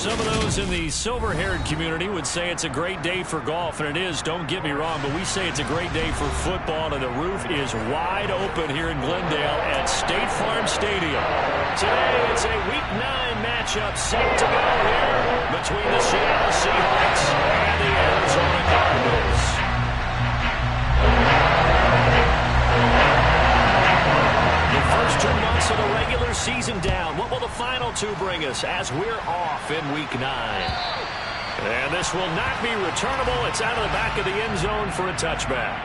Some of those in the silver-haired community would say it's a great day for golf, and it is, don't get me wrong, but we say it's a great day for football, and the roof is wide open here in Glendale at State Farm Stadium. Today, it's a Week 9 matchup set to go here between the Seattle Seahawks and the Arizona Cardinals. First 2 months of the regular season down. What will the final two bring us as we're off in Week 9? And this will not be returnable. It's out of the back of the end zone for a touchback.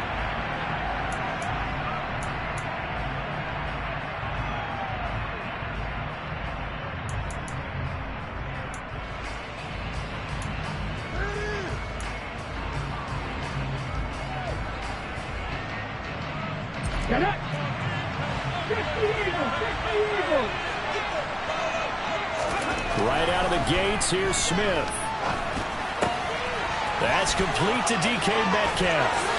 Get it! Right out of the gates, here's Smith. That's complete to DK Metcalf.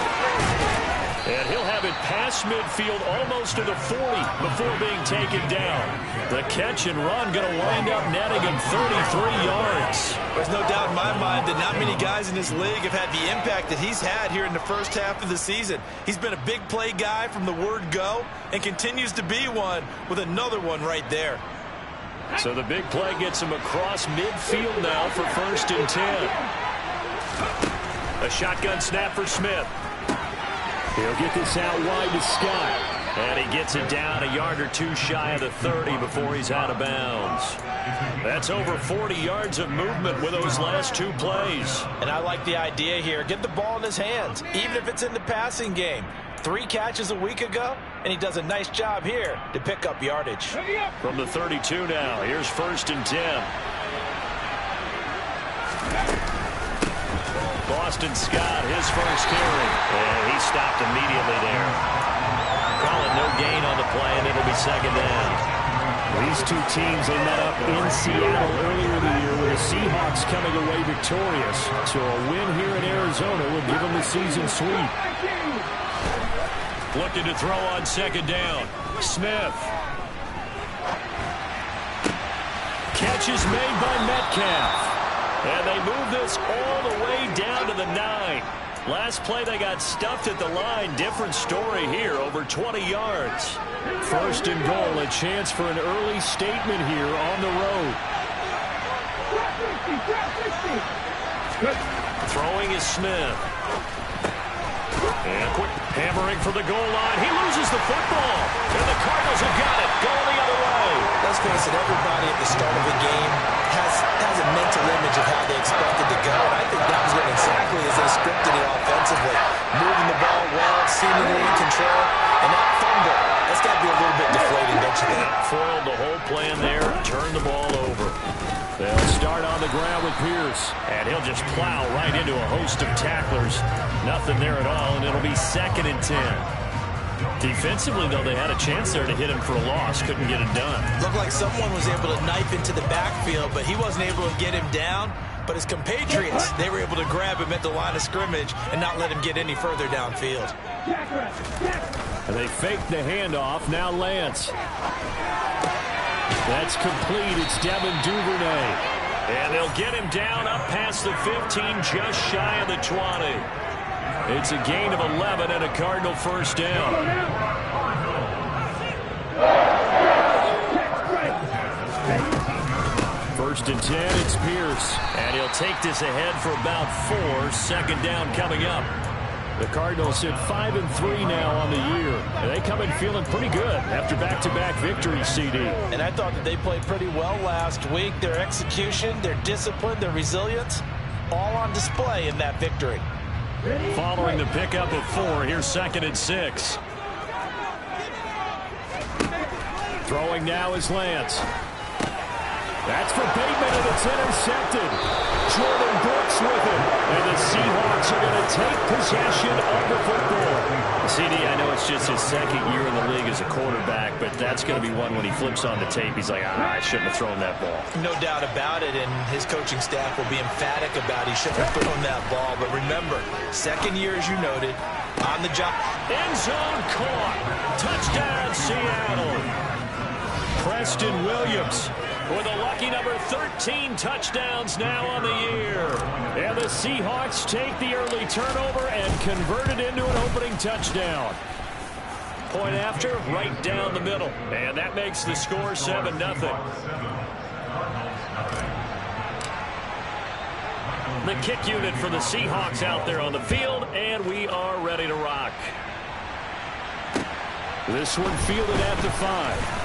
And he'll have it past midfield almost to the 40 before being taken down. The catch and run going to wind up netting him 33 yards. There's no doubt in my mind that not many guys in this league have had the impact that he's had here in the first half of the season. He's been a big play guy from the word go and continues to be one with another one right there. So the big play gets him across midfield now for 1st and 10. A shotgun snap for Smith. He'll get this out wide to Scott. And he gets it down a yard or two shy of the 30 before he's out of bounds. That's over 40 yards of movement with those last two plays. And I like the idea here. Get the ball in his hands, even if it's in the passing game. 3 catches a week ago, and he does a nice job here to pick up yardage. From the 32 now, here's 1st and 10. Boston Scott, his first carry. And he stopped immediately there. Call it no gain on the play, and it'll be 2nd down. These two teams, they met up in Seattle earlier in the year with the Seahawks coming away victorious. So a win here in Arizona will give them the season sweep. Looking to throw on 2nd down. Smith. Catch is made by Metcalf. And they move this all the way down to the 9. Last play they got stuffed at the line. Different story here, over 20 yards. 1st and goal, a chance for an early statement here on the road. Throwing is Smith. And quick hammering for the goal line. He loses the football. And the Cardinals have got it. Going the other way. Let's face it, everybody at the start of the game has a mental image of how they expected to go. And I think that was going exactly as they scripted it offensively. Moving the ball well, seemingly in control. And that fumble, that's got to be a little bit deflating, don't you think? Foiled the whole plan there. Turned the ball over. They'll start on the ground with Pierce. And he'll just plow right into a host of tacklers. Nothing there at all, and it'll be 2nd and 10. Defensively, though, they had a chance there to hit him for a loss. Couldn't get it done. Looked like someone was able to knife into the backfield, but he wasn't able to get him down. But his compatriots, they were able to grab him at the line of scrimmage and not let him get any further downfield. And they faked the handoff. Now Lance. That's complete. It's Devin Duvernay. And they'll get him down up past the 15, just shy of the 20. It's a gain of 11 and a Cardinal 1st down. 1st and 10, it's Pierce. And he'll take this ahead for about 4. 2nd down coming up. The Cardinals sit 5-3 now on the year. And they come in feeling pretty good after back-to-back victories, CD. And I thought that they played pretty well last week. Their execution, their discipline, their resilience, all on display in that victory. Following the pickup of 4, here's 2nd and 6. Throwing now is Lance. That's for Bateman, and it's intercepted. Jordan Brooks with it. And the Seahawks are going to take possession of the football. CD, I know it's just his 2nd year in the league as a quarterback, but that's going to be one when he flips on the tape. He's like, I shouldn't have thrown that ball. No doubt about it, and his coaching staff will be emphatic about he shouldn't have thrown that ball. But remember, 2nd year, as you noted, on the job. End zone caught. Touchdown, Seattle. Preston Williams with a lucky number 13 touchdowns now on the year. And the Seahawks take the early turnover and convert it into an opening touchdown. Point after, right down the middle. And that makes the score 7-0. The kick unit for the Seahawks out there on the field, and we are ready to rock. This one fielded at the 5.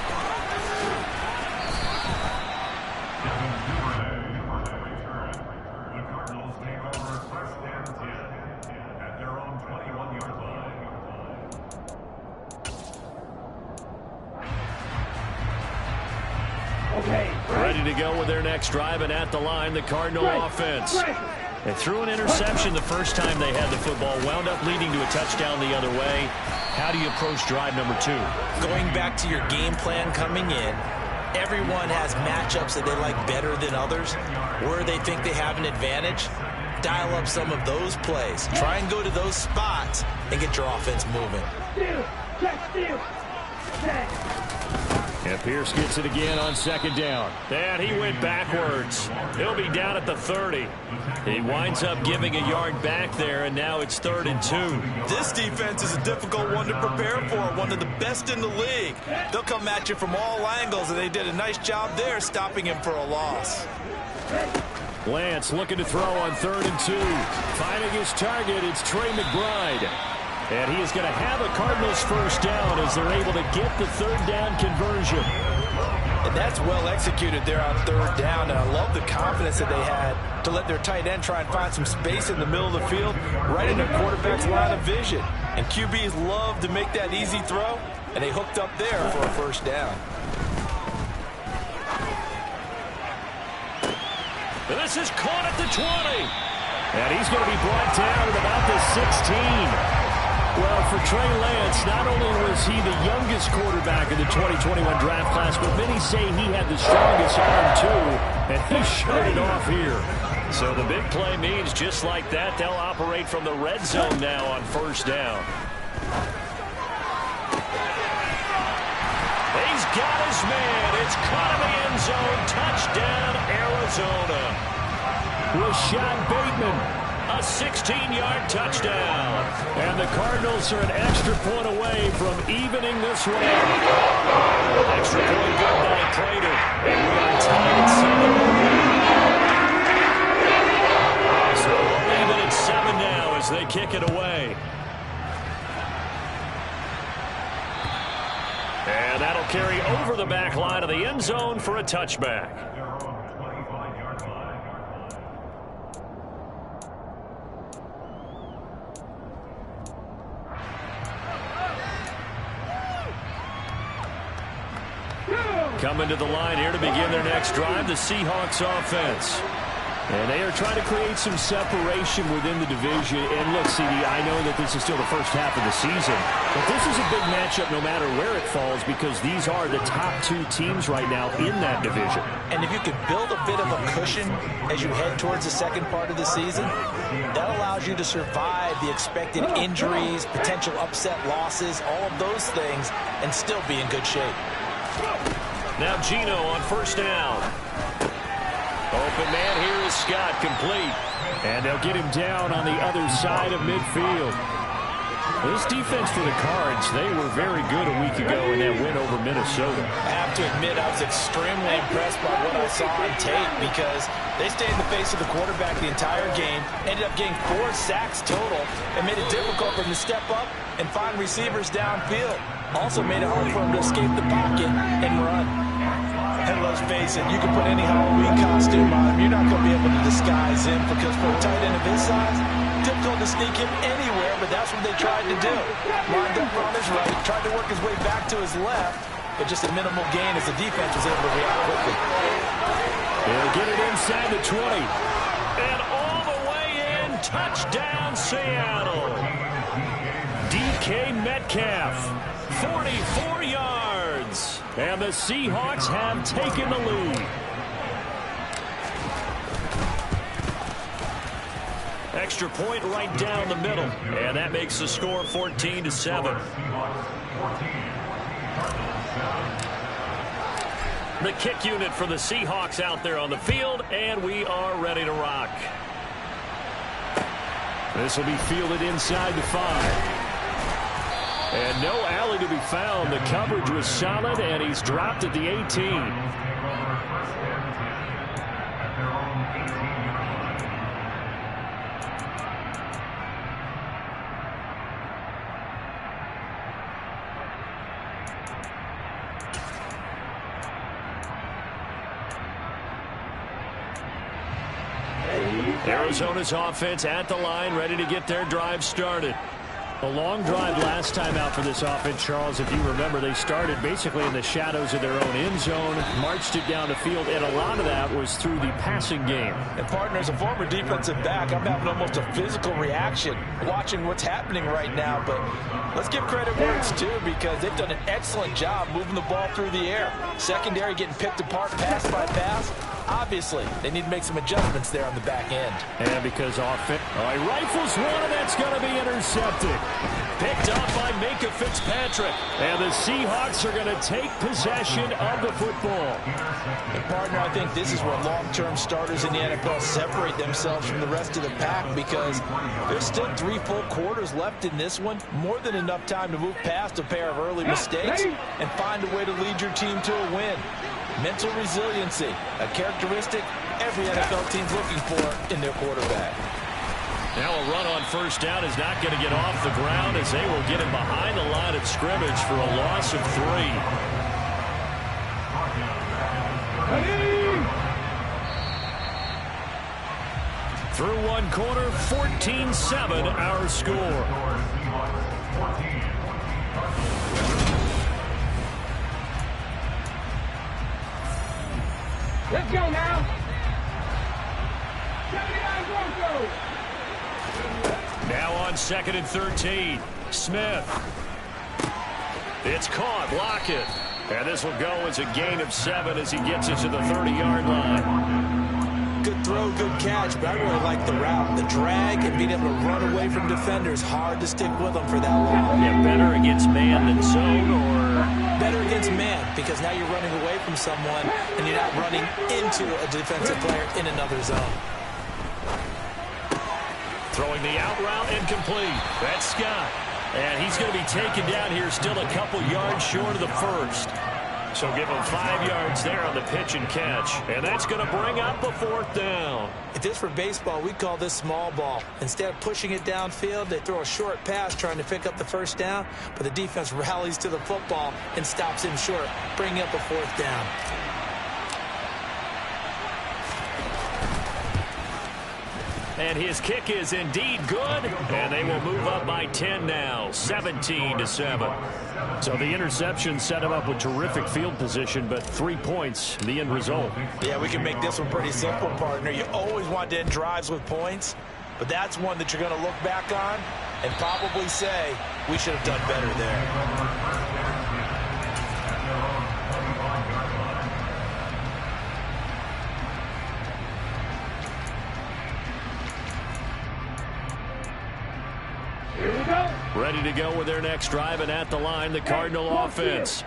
Ready to go with their next drive, and at the line, the Cardinal offense. They threw an interception the first time they had the football, wound up leading to a touchdown the other way. How do you approach drive number 2? Going back to your game plan coming in, everyone has matchups that they like better than others. Where they think they have an advantage, dial up some of those plays. Try and go to those spots and get your offense moving. And Pierce gets it again on second down. And he went backwards. He'll be down at the 30. He winds up giving a yard back there, and now it's 3rd and 2. This defense is a difficult one to prepare for, one of the best in the league. They'll come at you from all angles, and they did a nice job there stopping him for a loss. Lance looking to throw on 3rd and 2. Finding his target, it's Trey McBride. And he is going to have a Cardinals first down as they're able to get the 3rd down conversion. And that's well executed there on 3rd down. And I love the confidence that they had to let their tight end try and find some space in the middle of the field, right in their quarterback's line of vision. And QBs love to make that easy throw, and they hooked up there for a first down. And this is caught at the 20. And he's going to be brought down at about the 16. Well, for Trey Lance, not only was he the youngest quarterback in the 2021 draft class, but many say he had the strongest arm, too, and he showed it off here. So the big play means just like that, they'll operate from the red zone now on first down. He's got his man. It's caught in the end zone. Touchdown, Arizona. Rashad Bateman. A 16-yard touchdown. And the Cardinals are an extra point away from evening this one out. Extra point good by Prater. And we are tied at 7. So even at 7 now as they kick it away. And that'll carry over the back line of the end zone for a touchback. Coming to the line here to begin their next drive, the Seahawks offense. And they are trying to create some separation within the division. And look, CD, I know that this is still the first half of the season, but this is a big matchup no matter where it falls because these are the top 2 teams right now in that division. And if you can build a bit of a cushion as you head towards the second part of the season, that allows you to survive the expected injuries, potential upset losses, all of those things, and still be in good shape. Now Gino on first down. Open man here is Scott, complete. And they'll get him down on the other side of midfield. This defense for the Cards, they were very good a week ago in that win over Minnesota. I have to admit, I was extremely impressed by what I saw on tape because they stayed in the face of the quarterback the entire game, ended up getting 4 sacks total, and made it difficult for him to step up and find receivers downfield. Also made it hard for him to escape the pocket and run. And let's face it, you can put any Halloween costume on him. You're not going to be able to disguise him because for a tight end of his size, difficult to sneak him anywhere, but that's what they tried to do. Lined up on his right, tried to work his way back to his left, but just a minimal gain as the defense was able to react quickly. They'll get it inside the 20. And all the way in, touchdown Seattle. DK Metcalf, 44 yards. And the Seahawks have taken the lead. Extra point right down the middle. And that makes the score 14-7. The kick unit for the Seahawks out there on the field, and we are ready to rock. This will be fielded inside the 5. And no alley to be found. The coverage was solid, and he's dropped at the 18. Arizona's offense at the line, ready to get their drive started. A long drive last time out for this offense, Charles. If you remember, they started basically in the shadows of their own end zone, marched it down the field, and a lot of that was through the passing game. And, partner, as a former defensive back, I'm having almost a physical reaction watching what's happening right now. But let's give credit where it's due, because they've done an excellent job moving the ball through the air. Secondary getting picked apart pass by pass. Obviously, they need to make some adjustments there on the back end. And because offense, he rifles one, and that's going to be intercepted. Picked up by Minka Fitzpatrick. And the Seahawks are going to take possession of the football. And, partner, I think this is where long-term starters in the NFL separate themselves from the rest of the pack, because there's still 3 full quarters left in this one. More than enough time to move past a pair of early mistakes and find a way to lead your team to a win. Mental resiliency, a characteristic every NFL team's looking for in their quarterback. Now a run on first down is not going to get off the ground, as they will get him behind the line of scrimmage for a loss of 3. Through one quarter, 14-7 our score. Let's go now. Now on 2nd and 13. Smith. It's caught. Block it. And this will go as a gain of 7 as he gets it to the 30-yard line. Good throw, good catch, but I really like the route. The drag and being able to run away from defenders. Hard to stick with them for that long. Yeah, better against man than zone, or better against man, because now you're running away from someone and you're not running into a defensive player in another zone. Throwing the out route incomplete. That's Scott. And he's going to be taken down here, still a couple yards short of the first. So give him 5 yards there on the pitch and catch. And that's going to bring up a 4th down. If this were baseball, we'd call this small ball. Instead of pushing it downfield, they throw a short pass trying to pick up the first down, but the defense rallies to the football and stops him short, bringing up a 4th down. And his kick is indeed good, and they will move up by 10 now, 17-7. So the interception set him up with terrific field position, but 3 points, the end result. Yeah, we can make this one pretty simple, partner. You always want to end drives with points, but that's one that you're going to look back on and probably say, we should have done better there. Ready to go with their next drive, and at the line, the Cardinal offense.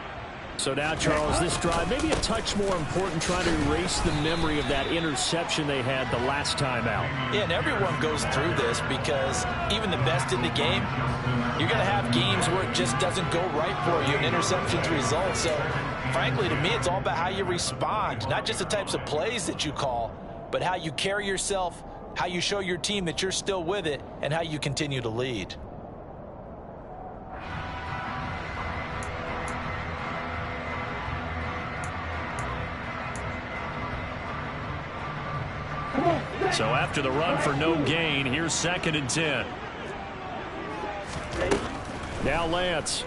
So now, Charles, this drive maybe a touch more important, trying to erase the memory of that interception they had the last time out. Yeah, and everyone goes through this, because even the best in the game, you're going to have games where it just doesn't go right for you, and interceptions result. So, frankly, to me, it's all about how you respond, not just the types of plays that you call, but how you carry yourself, how you show your team that you're still with it, and how you continue to lead. So after the run for no gain, here's 2nd and 10. Now Lance.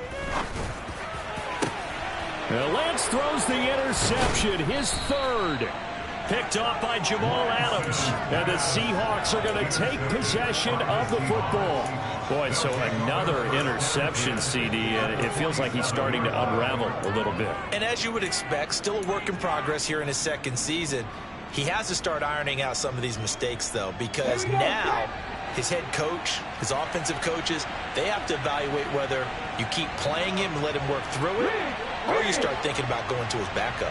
Now Lance throws the interception, his 3rd. Picked off by Jamal Adams. And the Seahawks are going to take possession of the football. Boy, so another interception, CD, and it feels like he's starting to unravel a little bit. And as you would expect, still a work in progress here in his 2nd season. He has to start ironing out some of these mistakes, though, because now his head coach, his offensive coaches, they have to evaluate whether you keep playing him and let him work through it, or you start thinking about going to his backup.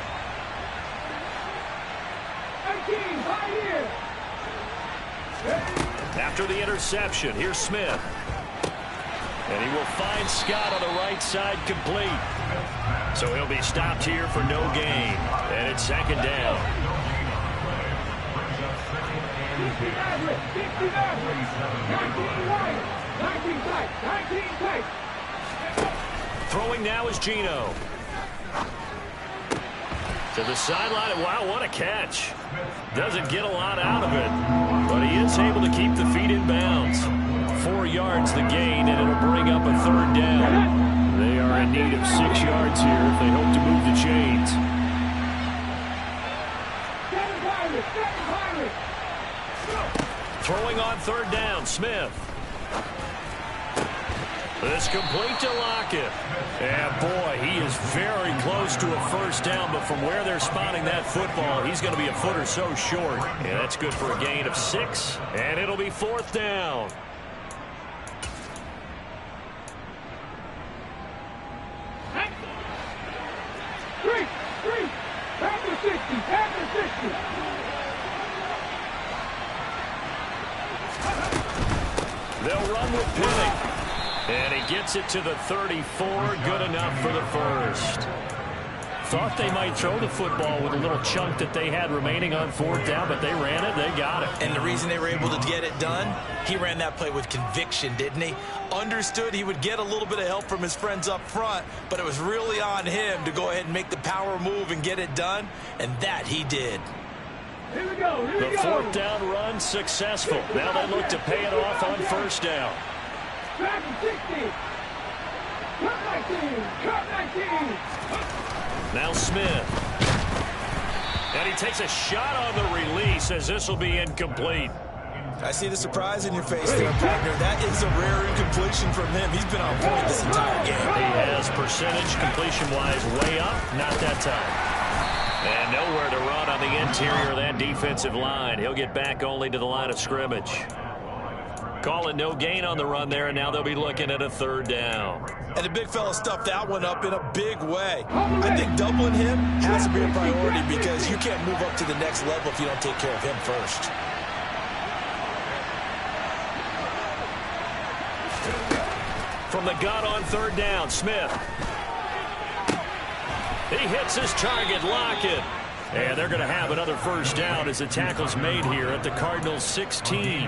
After the interception, here's Smith. And he will find Scott on the right side complete. So he'll be stopped here for no gain. And it's second down. Throwing now is Geno. To the sideline. Wow, what a catch. Doesn't get a lot out of it, but he is able to keep the feet in bounds. 4 yards the gain, and it'll bring up a third down. They are in need of 6 yards here if they hope to move the chains. Throwing on third down, Smith. This complete to Lockett. And boy, he is very close to a first down, but from where they're spotting that football, he's going to be a foot or so short. Yeah, that's good for a gain of 6, and it'll be fourth down. They'll run with Penning. And he gets it to the 34. Good enough for the first. Thought they might throw the football with a little chunk that they had remaining on fourth down, but they ran it. They got it. And the reason they were able to get it done, he ran that play with conviction, didn't he? Understood he would get a little bit of help from his friends up front, but it was really on him to go ahead and make the power move and get it done, and that he did. Here we go. The fourth down run successful. Now they look to pay it off on first down. Now Smith. And he takes a shot on the release as this will be incomplete. I see the surprise in your face there, partner. That is a rare incompletion from him. He's been on point this entire game. He has percentage completion-wise way up. Not that time. And nowhere to run on the interior of that defensive line. He'll get back only to the line of scrimmage. Call it no gain on the run there, and now they'll be looking at a third down. And the big fella stuffed that one up in a big way. I think doubling him has to be a priority because you can't move up to the next level if you don't take care of him first. From the gun on third down, Smith. He hits his target, Lockett. And they're going to have another first down as the tackle's made here at the Cardinals' 16.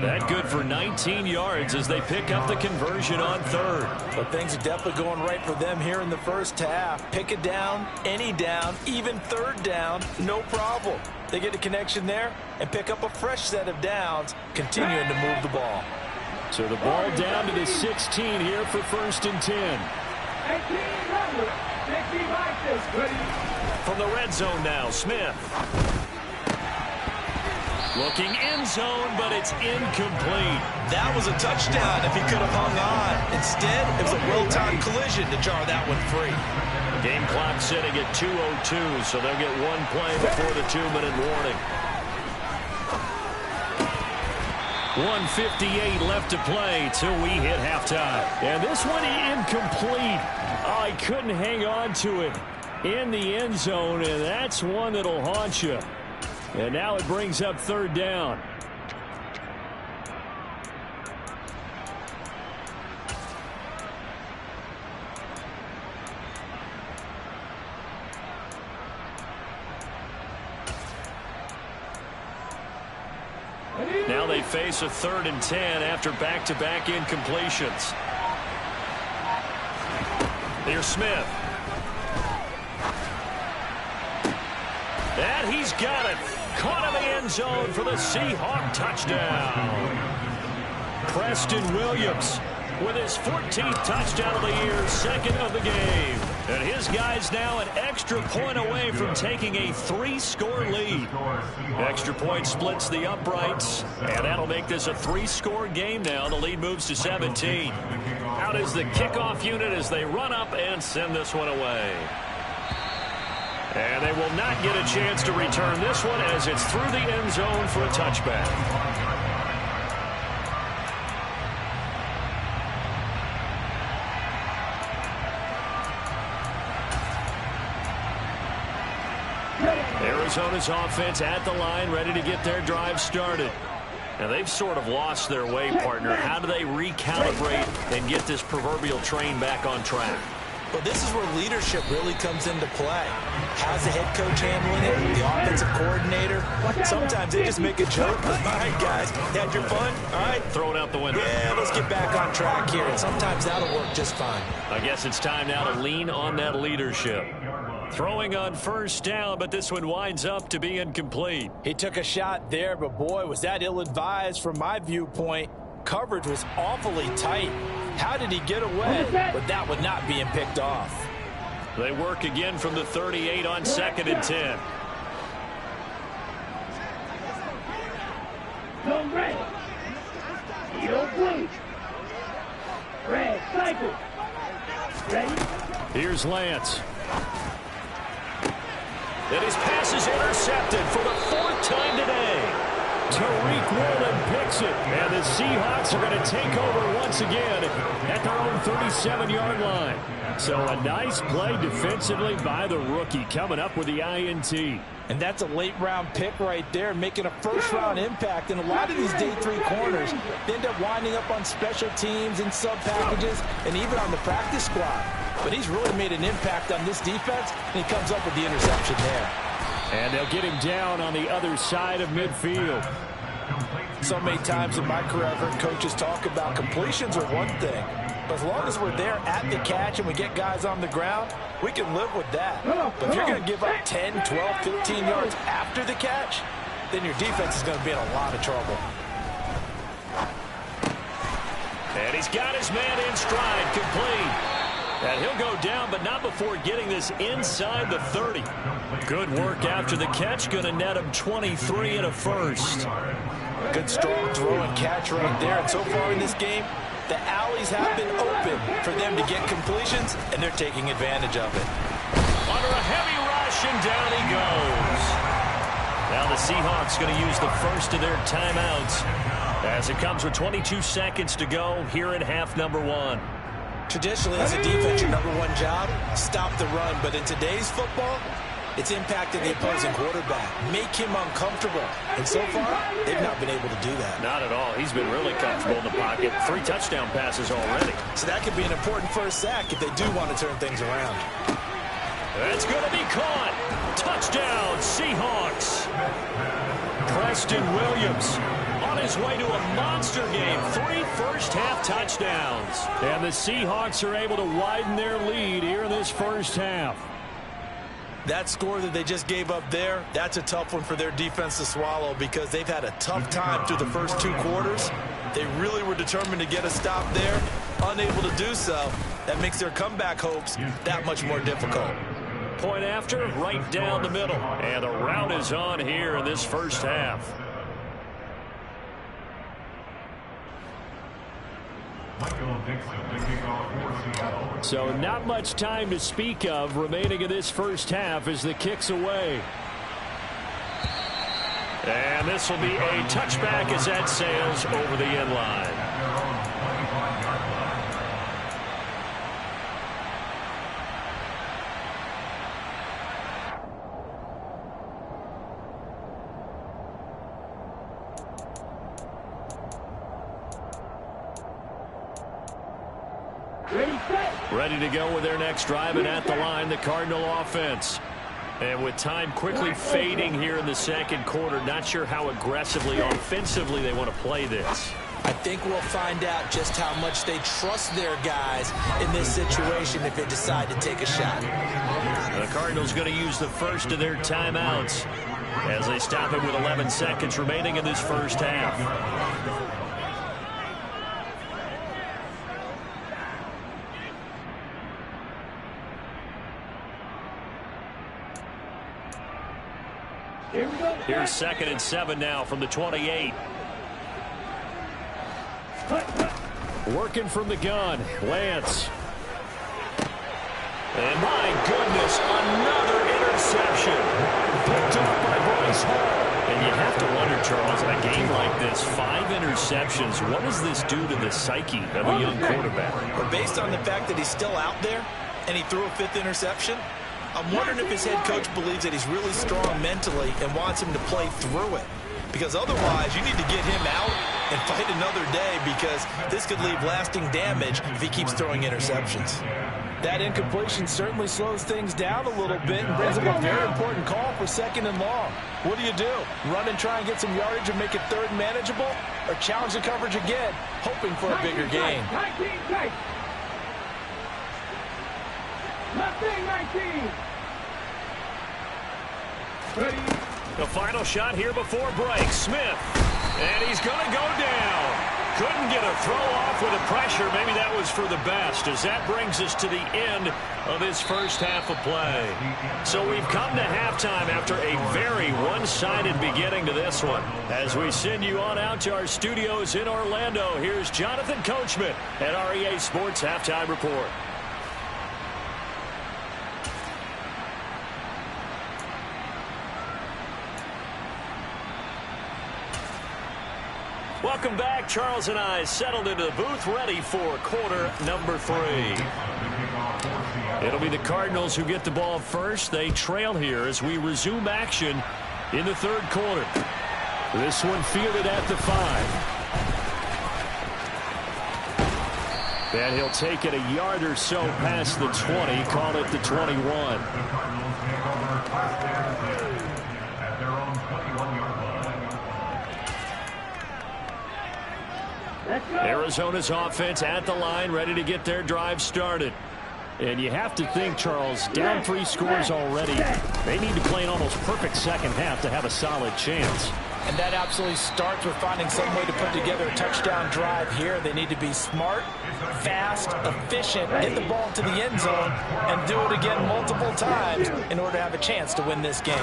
That good for 19 yards as they pick up the conversion on third. But things are definitely going right for them here in the first half. Pick it down, any down, even third down, no problem. They get a connection there and pick up a fresh set of downs, continuing to move the ball. So the ball down to the 16 here for first and 10. From the red zone now, Smith. Looking end zone, but it's incomplete. That was a touchdown if he could have hung on. Instead, it was a well-timed collision to jar that one free. Game clock sitting at 2:02, so they'll get one play before the 2-minute warning. 1:58 left to play till we hit halftime. And this one incomplete. Oh, he couldn't hang on to it in the end zone, and that's one that'll haunt you. And now it brings up third down. Now they face a 3rd and 10 after back-to-back incompletions. Here's Smith. And he's got it. Caught in the end zone for the Seahawk touchdown. Preston Williams with his 14th touchdown of the year, second of the game. And his guy's now an extra point away from taking a 3-score lead. Extra point splits the uprights, and that'll make this a 3-score game now. The lead moves to 17. Out is the kickoff unit as they run up and send this one away. And they will not get a chance to return this one as it's through the end zone for a touchback. Arizona's offense at the line, ready to get their drive started. Now, they've sort of lost their way, partner. How do they recalibrate and get this proverbial train back on track? Well, this is where leadership really comes into play. How's the head coach handling it? The offensive coordinator? Sometimes they just make a joke. All right, guys, had your fun? All right. Throw it out the window. Yeah, let's get back on track here. And sometimes that'll work just fine. I guess it's time now to lean on that leadership. Throwing on first down, but this one winds up to be incomplete. He took a shot there, but boy, was that ill-advised from my viewpoint. Coverage was awfully tight. How did he get away with that one not being picked off? They work again from the 38 on 2nd and 10. Red. Blue. Red cycle. Ready? Here's Lance. And his pass is intercepted for the 4th time today. Tariq Woolen picks it, and the Seahawks are going to take over once again at their own 37-yard line. So a nice play defensively by the rookie, coming up with the INT. And that's a late-round pick right there, making a first-round impact. And a lot of these day 3 corners end up winding up on special teams and sub-packages and even on the practice squad. But he's really made an impact on this defense, and he comes up with the interception there. And they'll get him down on the other side of midfield. So many times in my career, I've heard coaches talk about completions are one thing. But as long as we're there at the catch and we get guys on the ground, we can live with that. But if you're going to give up 10, 12, 15 yards after the catch, then your defense is going to be in a lot of trouble. And he's got his man in stride, complete. And he'll go down, but not before getting this inside the 30. Good work after the catch. Going to net him 23 and a first. Good strong throw and catch right there. And so far in this game, the alleys have been open for them to get completions, and they're taking advantage of it. Under a heavy rush, and down he goes. Now the Seahawks going to use the first of their timeouts as it comes with 22 seconds to go here in half number 1. Traditionally, as a defense, your number 1 job, stop the run. But in today's football, it's impacted the opposing quarterback. Make him uncomfortable. And so far, they've not been able to do that. Not at all. He's been really comfortable in the pocket. 3 touchdown passes already. So that could be an important first sack if they do want to turn things around. That's going to be caught. Touchdown, Seahawks. Preston Williams on his way to a monster game. 3 first-half touchdowns. And the Seahawks are able to widen their lead here in this first half. That score that they just gave up there, that's a tough one for their defense to swallow because they've had a tough time through the first 2 quarters. They really were determined to get a stop there, unable to do so. That makes their comeback hopes that much more difficult. Point after, right down the middle. And the route is on here in this first half. So not much time to speak of remaining in this first half as the kick's away. And this will be a touchback as that sails over the end line. Ready to go with their next drive, and at the line, the Cardinal offense. And with time quickly fading here in the second quarter, not sure how aggressively, offensively they want to play this. I think we'll find out just how much they trust their guys in this situation if they decide to take a shot. The Cardinals going to use the first of their timeouts as they stop it with 11 seconds remaining in this first half. Here's 2nd and 7 now from the 28. Working from the gun, Lance. And my goodness, another interception. Picked up by Bryce Hall. And you have to wonder, Charles, in a game like this, 5 interceptions, what does this do to the psyche of a young quarterback? But based on the fact that he's still out there and he threw a 5th interception, I'm wondering if his head coach believes that he's really strong mentally and wants him to play through it. Because otherwise, you need to get him out and fight another day, because this could leave lasting damage if he keeps throwing interceptions. That incompletion certainly slows things down a little bit and brings up a very important call for 2nd and long. What do? Run and try and get some yardage and make it 3rd and manageable? Or challenge the coverage again, hoping for a bigger gain? 19 tight. Left wing 19. Ready. The final shot here before break. Smith. And he's going to go down. Couldn't get a throw off with the pressure. Maybe that was for the best, as that brings us to the end of this first half of play. So we've come to halftime after a very one-sided beginning to this one. As we send you on out to our studios in Orlando, here's Jonathan Coachman at REA Sports Halftime Report. Welcome back. Charles and I settled into the booth, ready for quarter number 3. It'll be the Cardinals who get the ball first. They trail here as we resume action in the 3rd quarter. This one fielded at the 5. And he'll take it a yard or so past the 20, call it the 21. Arizona's offense at the line, ready to get their drive started. And you have to think, Charles, down 3 scores already. They need to play an almost perfect second half to have a solid chance. And that absolutely starts with finding some way to put together a touchdown drive here. They need to be smart, fast, efficient, get the ball to the end zone, and do it again multiple times in order to have a chance to win this game.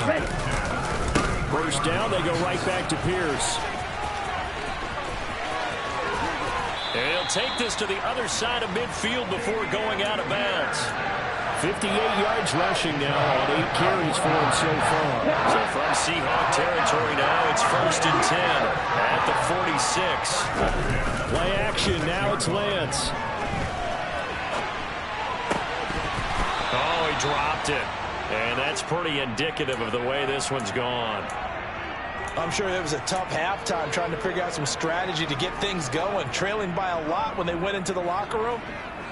First down, they go right back to Pierce. And he'll take this to the other side of midfield before going out of bounds. 58 yards rushing now on 8 carries for him so far. So from Seahawk territory now, it's 1st and 10 at the 46. Play action, now it's Lance. Oh, he dropped it. And that's pretty indicative of the way this one's gone. I'm sure it was a tough halftime trying to figure out some strategy to get things going. Trailing by a lot when they went into the locker room.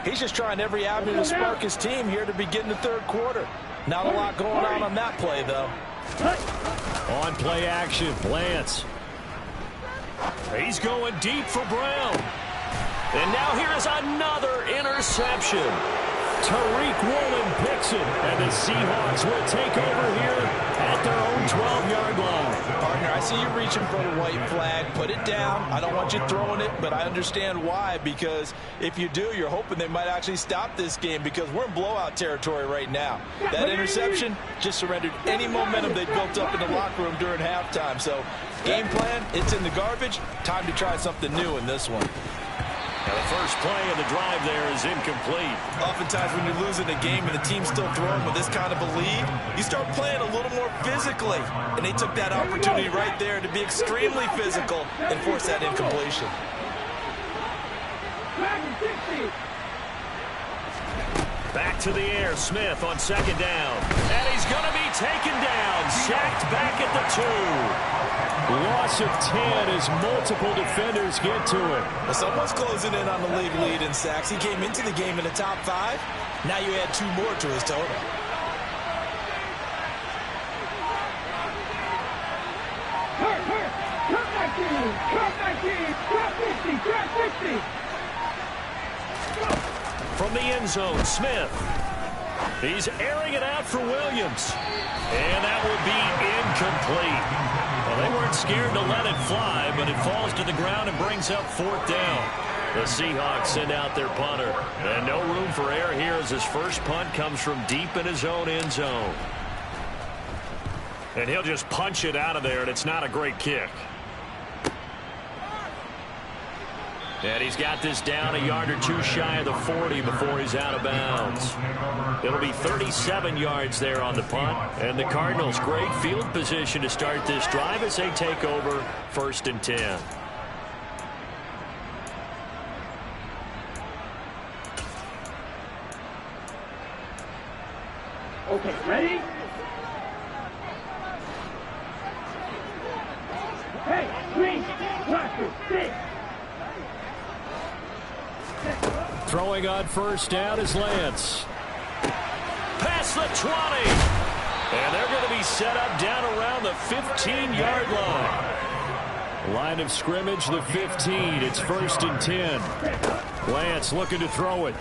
He's just trying every avenue to spark his team here to begin the 3rd quarter. Not a lot going on that play, though. On play action, Lance. He's going deep for Brown. And now here is another interception. Tariq Woolen picks it, and the Seahawks will take over here at their own 12-yard line. Partner, I see you reaching for the white flag. Put it down. I don't want you throwing it, but I understand why, because if you do, you're hoping they might actually stop this game, because we're in blowout territory right now. That interception just surrendered any momentum they built up in the locker room during halftime. So game plan, it's in the garbage. Time to try something new in this one. Now the first play of the drive there is incomplete. Oftentimes when you're losing a game and the team's still throwing with this kind of a lead, you start playing a little more physically. And they took that opportunity right there to be extremely physical and force that incompletion. Back to the air, Smith on 2nd down. And he's going to be taken down, sacked back at the 2. Loss of 10 as multiple defenders get to him. Well, someone's closing in on the league lead in sacks. He came into the game in the top 5. Now you add 2 more to his total. From the end zone, Smith. He's airing it out for Williams. And that will be incomplete. Well, they weren't scared to let it fly, but it falls to the ground and brings up 4th down. The Seahawks send out their punter. And no room for error here as his first punt comes from deep in his own end zone. And he'll just punch it out of there, and it's not a great kick. And he's got this down a yard or 2 shy of the 40 before he's out of bounds. It'll be 37 yards there on the punt. And the Cardinals, great field position to start this drive as they take over 1st and 10. Okay, ready? Hey, green, watch it, stick. Throwing on first down is Lance. Past the 20. And they're going to be set up down around the 15-yard line. Line of scrimmage, the 15. It's 1st and 10. Lance looking to throw it.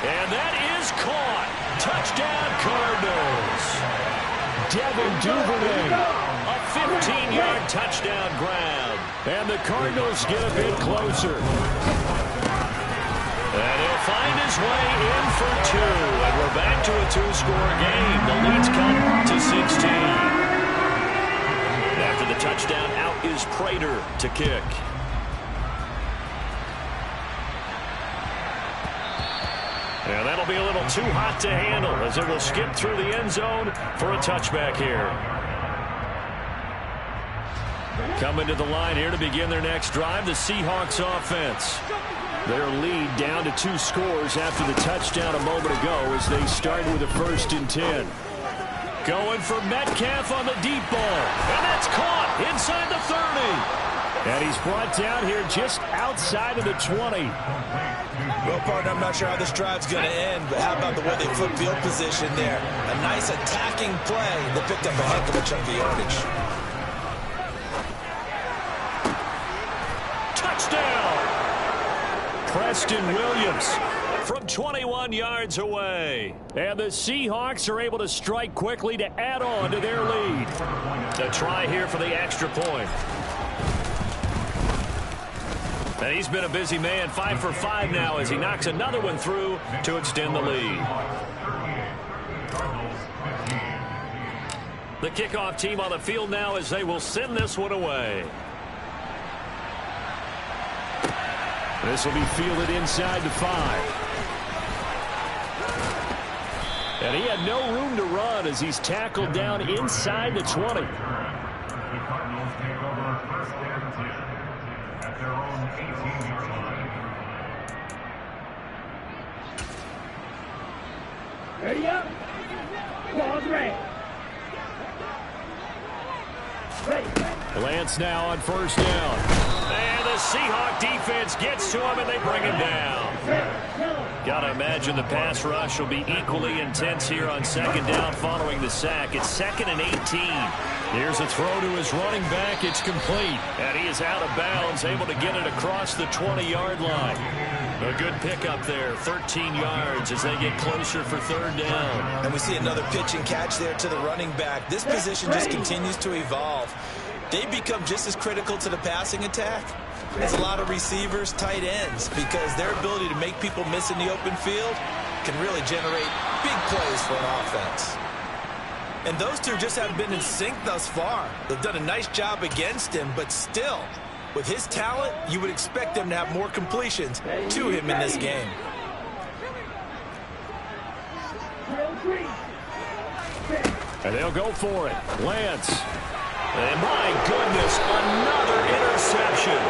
And that is caught. Touchdown, Cardinals. Devin Duvernay. A 15-yard touchdown grab. And the Cardinals get a bit closer. And he'll find his way in for 2. And we're back to a 2-score game. The lead's come to 16. After the touchdown, out is Prater to kick. And that'll be a little too hot to handle as it will skip through the end zone for a touchback here. Coming to the line here to begin their next drive, the Seahawks offense. Their lead down to 2 scores after the touchdown a moment ago as they start with a 1st and 10. Going for Metcalf on the deep ball. And that's caught inside the 30. And he's brought down here just outside of the 20. Well, partner, I'm not sure how this drive's going to end, but how about the way they flip field position there? A nice attacking play. They picked up a heck of a chunk of yardage. Touchdown! Preston Williams from 21 yards away. And the Seahawks are able to strike quickly to add on to their lead. The try here for the extra point. And he's been a busy man, 5 for 5 now as he knocks another one through to extend the lead. The kickoff team on the field now as they will send this one away. This will be fielded inside the 5. And he had no room to run as he's tackled down inside the 20. Ready up. Ball's ready. Lance now on 1st down. And the Seahawk defense gets to him and they bring him down. Gotta imagine the pass rush will be equally intense here on 2nd down following the sack. It's 2nd and 18. Here's a throw to his running back. It's complete. And he is out of bounds, able to get it across the 20-yard line. A good pickup there, 13 yards as they get closer for 3rd down. And we see another pitch and catch there to the running back. This position just continues to evolve. They become just as critical to the passing attack as a lot of receivers, tight ends, because their ability to make people miss in the open field can really generate big plays for an offense. And those two just haven't been in sync thus far. They've done a nice job against him, but still, with his talent, you would expect them to have more completions to him in this game. And they'll go for it. Lance. And my goodness, another interception.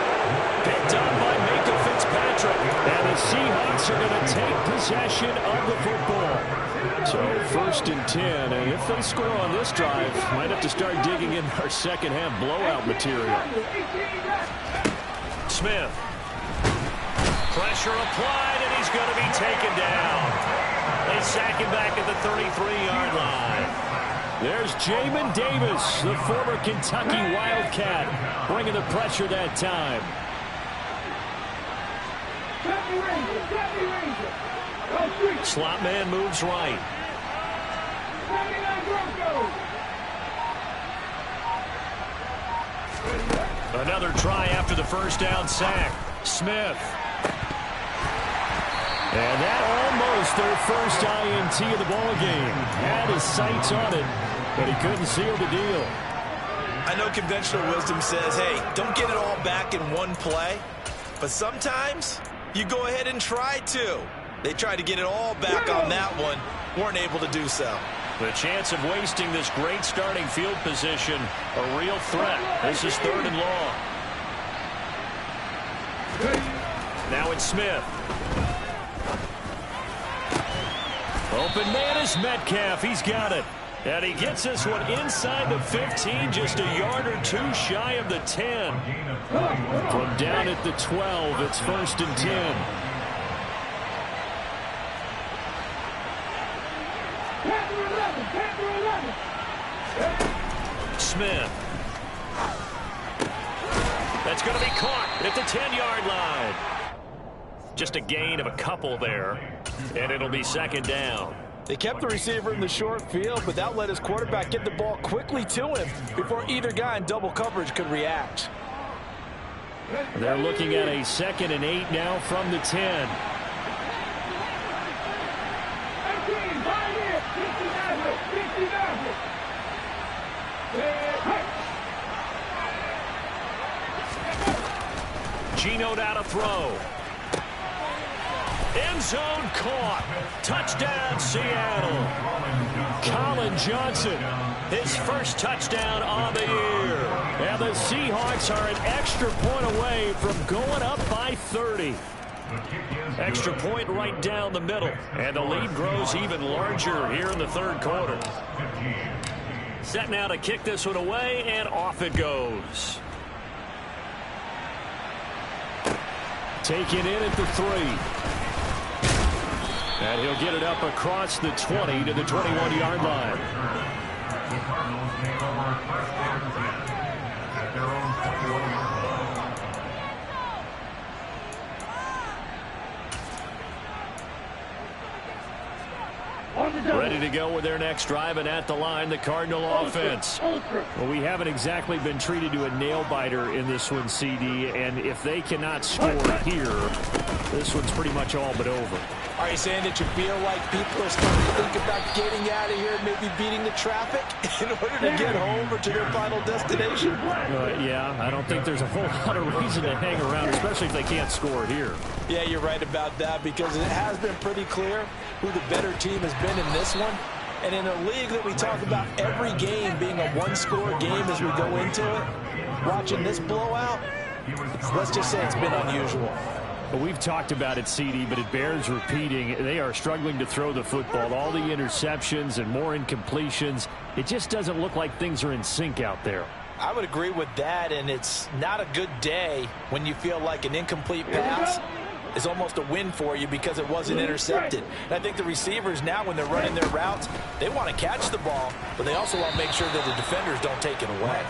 Picked up by Micah Fitzpatrick. And the Seahawks are going to take possession of the football. So 1st and 10. And if they score on this drive, might have to start digging in our second half blowout material. Smith. Pressure applied, and he's going to be taken down. They sack him back at the 33-yard line. There's Jamin Davis, the former Kentucky Wildcat, bringing the pressure that time. Slot man moves right. Another try after the 1st down sack. Smith. And that almost their first INT of the ballgame. Had his sights on it, but he couldn't seal the deal. I know conventional wisdom says, hey, don't get it all back in one play. But sometimes you go ahead and try to. They tried to get it all back on that one. Weren't able to do so. The chance of wasting this great starting field position, a real threat. This is 3rd and long. Now it's Smith. Open man is Metcalf. He's got it. And he gets this one inside the 15, just a yard or two shy of the 10. From down at the 12, it's 1st and 10. Smith. That's going to be caught at the 10-yard line. Just a gain of a couple there, and it'll be 2nd down. They kept the receiver in the short field, but that let his quarterback get the ball quickly to him before either guy in double coverage could react. They're looking at a 2nd and 8 now from the 10. Geno out of throw. End zone caught. Touchdown, Seattle. Colin Johnson, his first touchdown on the year. And the Seahawks are an extra point away from going up by 30. Extra point right down the middle. And the lead grows even larger here in the 3rd quarter. Set now to kick this one away, and off it goes. Taken in at the 3. And he'll get it up across the 20 to the 21-yard line. The Cardinals take over 1st and 10 at their own 21-yard line. Ready to go with their next drive, and at the line, the Cardinal offense. Well, we haven't exactly been treated to a nail-biter in this one, CD, and if they cannot score here, this one's pretty much all but over. Are you saying that you feel like people are starting to think about getting out of here, maybe beating the traffic in order to get home or to their final destination? Yeah, I don't think there's a whole lot of reason to hang around, especially if they can't score here. Yeah, you're right about that, because it has been pretty clear who the better team has been in this one. And in a league that we talk about every game being a one-score game as we go into it, watching this blowout, let's just say it's been unusual. Well, we've talked about it, CD, but it bears repeating. They are struggling to throw the football. All the interceptions and more incompletions. It just doesn't look like things are in sync out there. I would agree with that, and it's not a good day when you feel like an incomplete pass is almost a win for you because it wasn't intercepted. And I think the receivers now, when they're running their routes, they want to catch the ball, but they also want to make sure that the defenders don't take it away.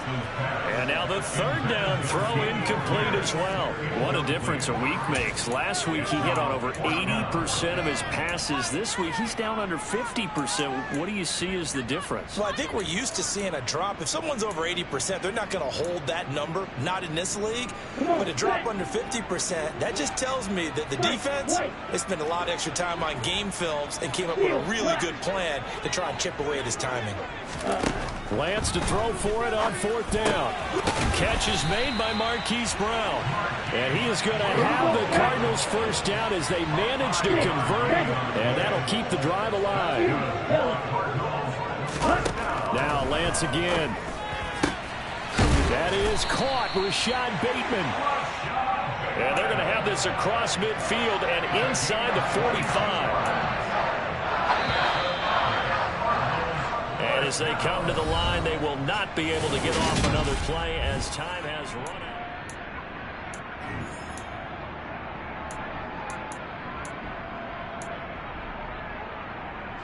And now the 3rd down throw incomplete as well. What a difference a week makes. Last week he hit on over 80% of his passes. This week he's down under 50%. What do you see as the difference? Well, I think we're used to seeing a drop. If someone's over 80%, they're not going to hold that number, not in this league. But a drop under 50%, that just tells me that the defense, they spent a lot of extra time on game films and came up with a really good plan to try and chip away at his timing. Lance to throw for it on 4th down. Catch is made by Marquise Brown. And he is going to have the Cardinals' first down as they manage to convert. And that'll keep the drive alive. Now Lance again. That is caught. Rashad Bateman. And they're going to have this across midfield and inside the 45. And as they come to the line, they will not be able to get off another play as time has run out.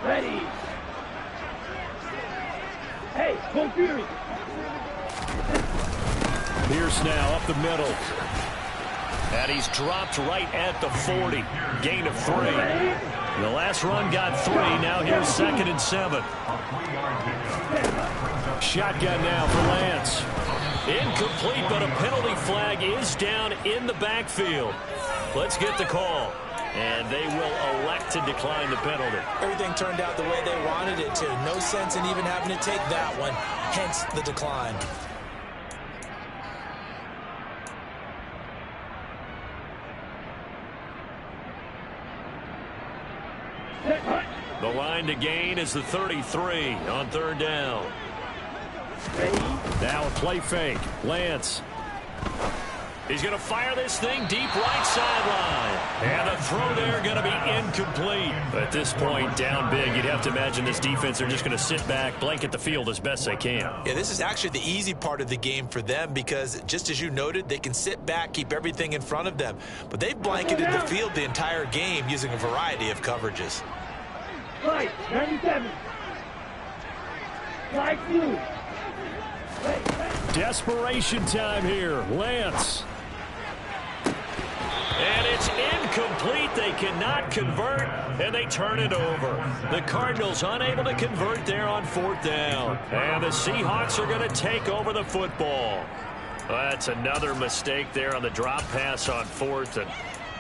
Ready. Hey, go Fury. Pierce now up the middle. And he's dropped right at the 40. Gain of 3. The last run got 3. Now here's 2nd and 7. Shotgun now for Lance. Incomplete, but a penalty flag is down in the backfield. Let's get the call. And they will elect to decline the penalty. Everything turned out the way they wanted it to. No sense in even having to take that one. Hence the decline. The line to gain is the 33 on 3rd down. Now a play fake. Lance. He's going to fire this thing deep right sideline. And the throw there going to be incomplete. At this point, down big, you'd have to imagine this defense are just going to sit back, blanket the field as best they can. Yeah, this is actually the easy part of the game for them because, just as you noted, they can sit back, keep everything in front of them. But they've blanketed the field the entire game using a variety of coverages. Right, 97. Right blue. Desperation time here. Lance. And it's incomplete. They cannot convert, and they turn it over. The Cardinals unable to convert there on 4th down. And the Seahawks are going to take over the football. That's another mistake there on the drop pass on 4th, and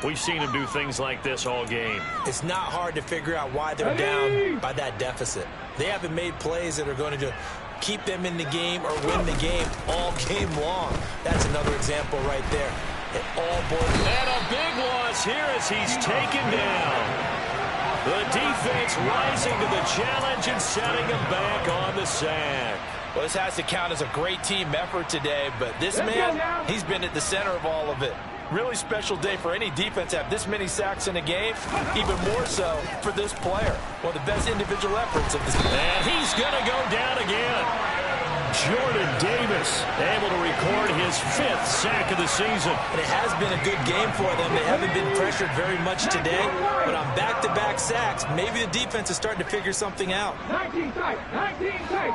we've seen him do things like this all game. It's not hard to figure out why they're down by that deficit. They haven't made plays that are going to keep them in the game or win the game all game long. That's another example right there. It all boils. And a big loss here as he's taken down. The defense rising to the challenge and setting him back on the sack. Well, this has to count as a great team effort today, but this man, he's been at the center of all of it. Really special day for any defense to have this many sacks in a game, even more so for this player. One of the best individual efforts of this. And he's going to go down again. Jordan Davis able to record his 5th sack of the season. And it has been a good game for them. They haven't been pressured very much today, but on back-to-back sacks, maybe the defense is starting to figure something out. 19 tight, 19 tight.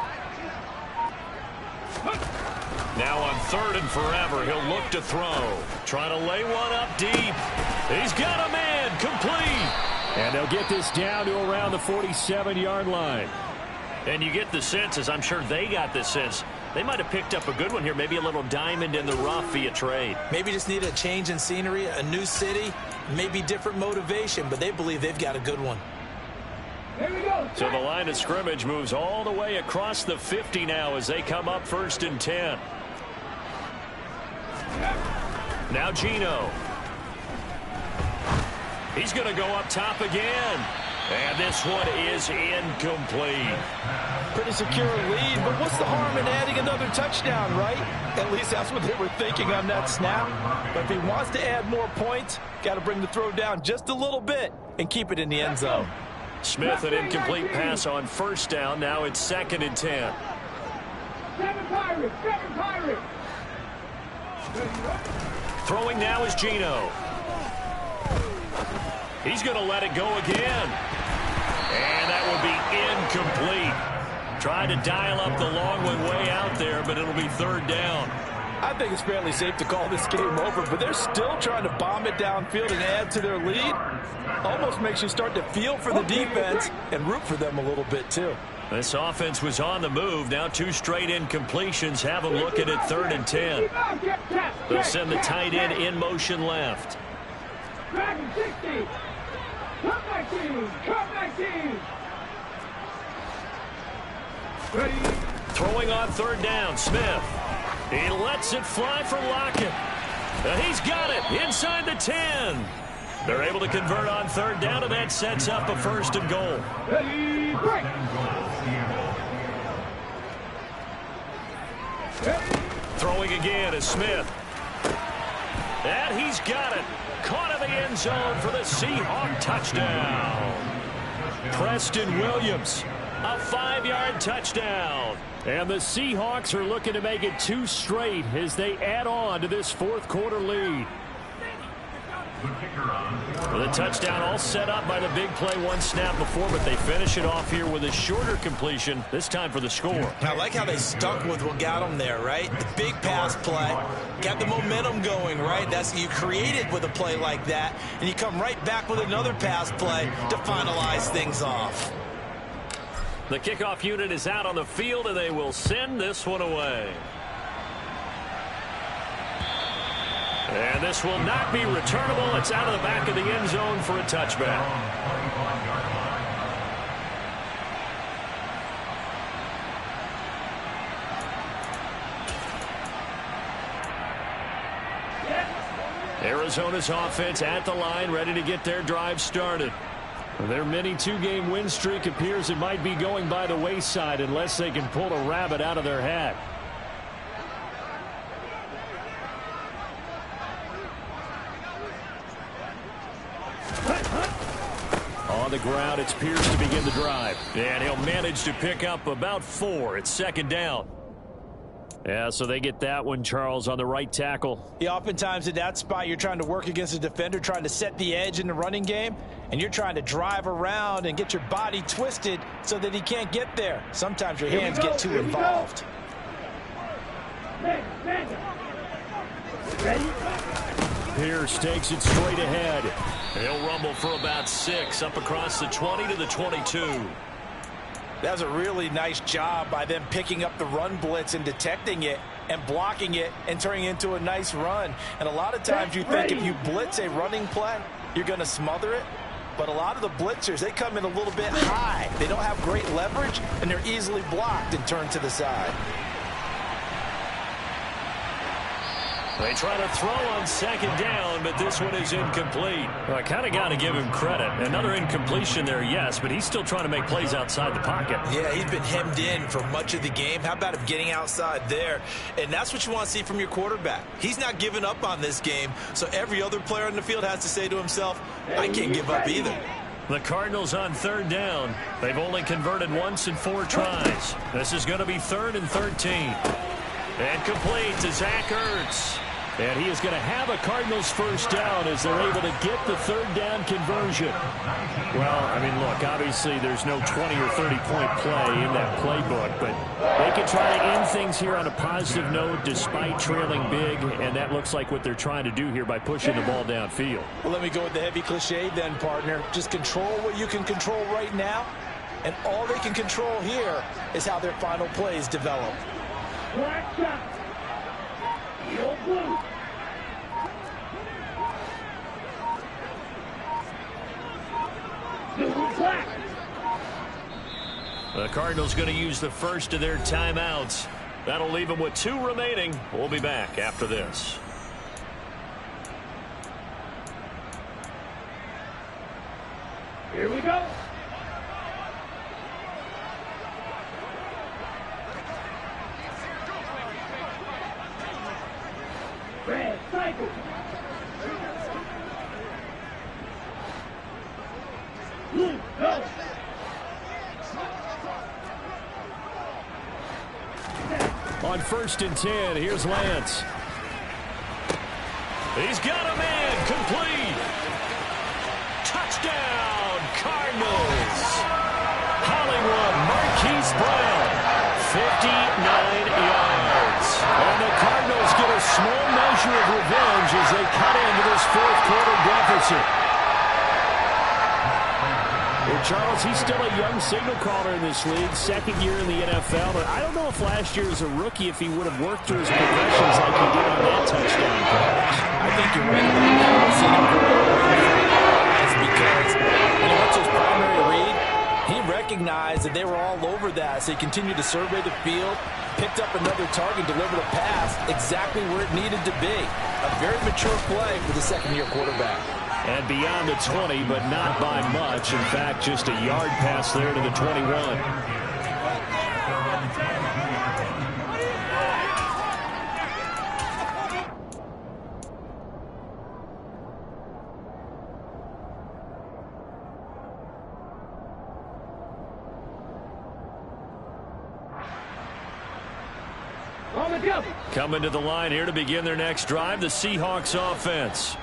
Now on 3rd and forever, he'll look to throw. Trying to lay one up deep. He's got a man, complete. And they'll get this down to around the 47-yard line. And you get the sense, as I'm sure they got the sense, they might have picked up a good one here, maybe a little diamond in the rough via trade. Maybe just need a change in scenery, a new city, maybe different motivation, but they believe they've got a good one. Here we go. So the line of scrimmage moves all the way across the 50 now as they come up 1st and 10. Now Gino. He's going to go up top again. And this one is incomplete. Pretty secure lead, but what's the harm in adding another touchdown, right? At least that's what they were thinking on that snap. But if he wants to add more points, got to bring the throw down just a little bit and keep it in the end zone. Smith, an incomplete pass on 1st down. Now it's 2nd and 10. 7 Pirates, 7 Pirates. Throwing now is Gino. He's going to let it go again. And that will be incomplete. Tried to dial up the long one way out there, but it'll be 3rd down. I think it's fairly safe to call this game over, but they're still trying to bomb it downfield and add to their lead. Almost makes you start to feel for the defense and root for them a little bit, too. This offense was on the move. Now 2 straight incompletions have them looking at 3rd and 10. They'll send the tight end in motion left. Dragon 60. Come 19. Come 19. Ready. Throwing on 3rd down, Smith. He lets it fly for Lockett. He's got it inside the 10. They're able to convert on 3rd down, and that sets up a 1st and goal. Ready, break. Throwing again is Smith. And he's got it. Caught in the end zone for the Seahawk touchdown. Preston Williams, a 5-yard touchdown. And the Seahawks are looking to make it 2 straight as they add on to this 4th quarter lead. The touchdown all set up by the big play 1 snap before, but they finish it off here with a shorter completion, this time for the score. I like how they stuck with what got them there, right? The big pass play, got the momentum going, right? That's you created with a play like that, and you come right back with another pass play to finalize things off. The kickoff unit is out on the field, and they will send this one away. And this will not be returnable. It's out of the back of the end zone for a touchback. Arizona's offense at the line, ready to get their drive started. Their mini 2-game win streak appears it might be going by the wayside unless they can pull a rabbit out of their hat. On the ground, it's Pierce to begin the drive. And he'll manage to pick up about 4. It's second down. Yeah, so they get that one, Charles, on the right tackle. Yeah, oftentimes in that spot, you're trying to work against a defender, trying to set the edge in the running game, and you're trying to drive around and get your body twisted so that he can't get there. Sometimes your hands get too involved. Pierce takes it straight ahead. He'll rumble for about 6 up across the 20 to the 22. That was a really nice job by them picking up the run blitz and detecting it and blocking it and turning it into a nice run. And a lot of times you think if you blitz a running play, you're going to smother it. But a lot of the blitzers, they come in a little bit high. They don't have great leverage, and they're easily blocked and turned to the side. They try to throw on second down, but this one is incomplete. Well, I kind of got to give him credit. Another incompletion there, yes, but he's still trying to make plays outside the pocket. Yeah, he's been hemmed in for much of the game. How about him getting outside there? And that's what you want to see from your quarterback. He's not giving up on this game, so every other player on the field has to say to himself, I can't give up either. The Cardinals on third down. They've only converted once in 4 tries. This is going to be 3rd and 13. And complete to Zach Ertz. And he is going to have a Cardinals first down as they're able to get the 3rd down conversion. Well, I mean, look, obviously there's no 20 or 30-point play in that playbook, but they can try to end things here on a positive note despite trailing big, and that looks like what they're trying to do here by pushing the ball downfield. Well, let me go with the heavy cliche then, partner. Just control what you can control right now, and all they can control here is how their final plays develop. Black shot. Yellow blue. Blue black. The Cardinals going to use the first of their timeouts. That'll leave them with 2 remaining. We'll be back after this. Here we go. Red cycle. Blue go. On 1st and 10, here's Lance. He's got a man, complete. Touchdown, Cardinals. Hollywood Marquise Brown, 59 yards. And the Cardinals get a small measure of revenge as they cut into this 4th quarter deficit. Well, Charles, he's still a young signal caller in this league, 2nd year in the NFL, but I don't know if last year as a rookie if he would have worked through his progressions like he did on that touchdown pass. I think you're right about that. We've seen him grow it's because when he went to his primary read, he recognized that they were all over that, so he continued to survey the field, picked up another target, delivered a pass exactly where it needed to be. A very mature play for the 2nd-year quarterback. And beyond the 20, but not by much. In fact, just a yard pass there to the 21. Coming to the line here to begin their next drive, the Seahawks offense.